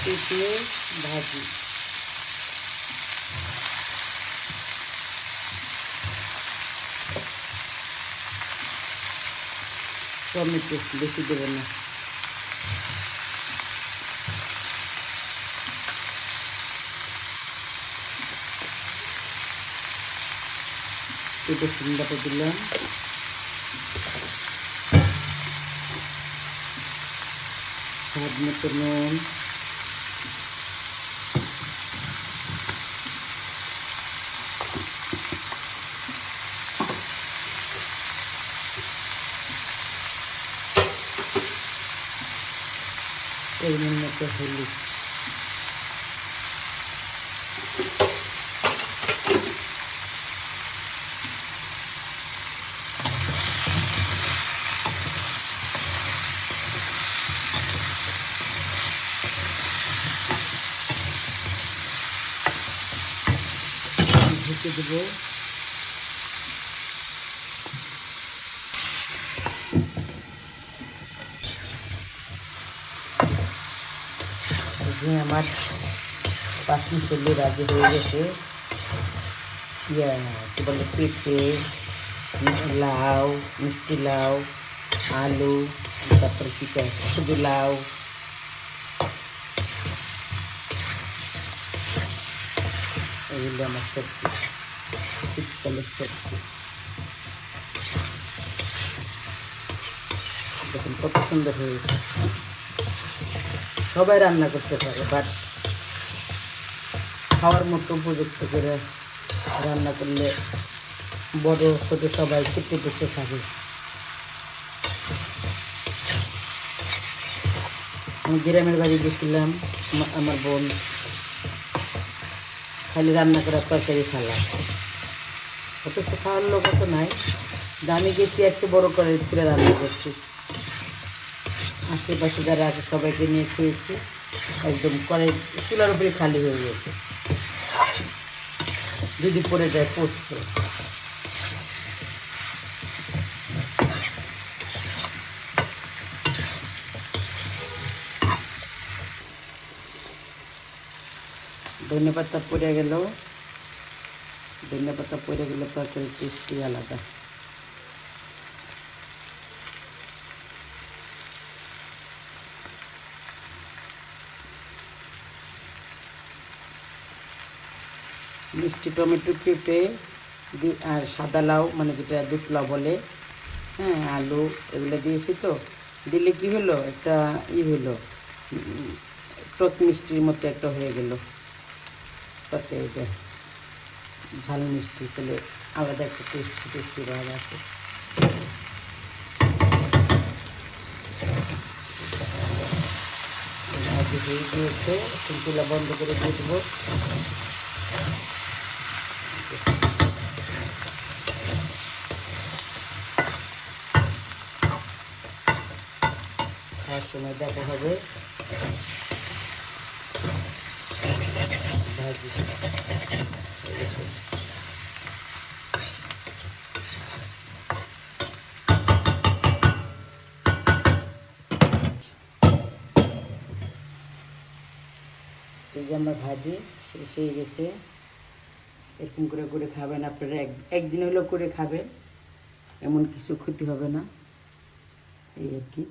পেঁপে ভাজি। টমেটো বেশি দেবেন না। পেঁপে সিমটাতে দিলাম, স্বাদ মতো নুন, পরিমাণ মতো হলুদ, ঢেকে দেবো। আমার পাঁচমি চলে রাজি হয়ে গেছে। কি বলে, পেঁপে, লাউ, মিষ্টি লাউ, আলু, তারপরে কি শুধু লাউ, এগুলো আমার সবজি, শীতকালের সবজি। দেখুন কত সুন্দর হয়েছে। সবাই রান্না করতে পারে, বাট খাওয়ার মতো উপযুক্ত করে রান্না করলে বড় ছোট সবাই খেতে পেতে খাবে। আমি গ্রামের বাড়ি গেছিলাম, আমার বোন খালি রান্না করার তরকারি খেলাম, অথচ খাওয়ার লোক তো নাই। আমি গেছি একটু বড় করে রান্না করছি, আশেপাশে যারা আছে সবাইকে নিয়ে খেয়েছি। একদম করে চুলার উপরে খালি হয়ে গেছে, যদি পড়ে যায় পোস্ত। ধনেপাতা পড়ে গেল, ধনেপাতা পড়ে গেলে তরকারি টেস্টি আলাদা। মিষ্টি টমেটো, পেঁপে আর সাদা লাউ, মানে যেটা দুধ লাউ বলে, হ্যাঁ, আলু, এগুলো দিয়েছি। তো দিলে কি হলো, একটা হলো, টক মিষ্টির মতো একটা হয়ে গেল তরকারিটা। ঝাল মিষ্টি তাহলে আলাদা একটা টেস্টি টেস্টি ভাব আছে। হয়ে গিয়েছে, চুলা বন্ধ করে দিয়ে দেবো। খাওয়ার সময় দেখা হবে ভাজি। এই যে আমার ভাজি শেষ হয়ে গেছে। এরকম করে করে খাবেন আপনারা, একদিন হলেও করে খাবেন, এমন কিছু ক্ষতি হবে না, এই আর কি।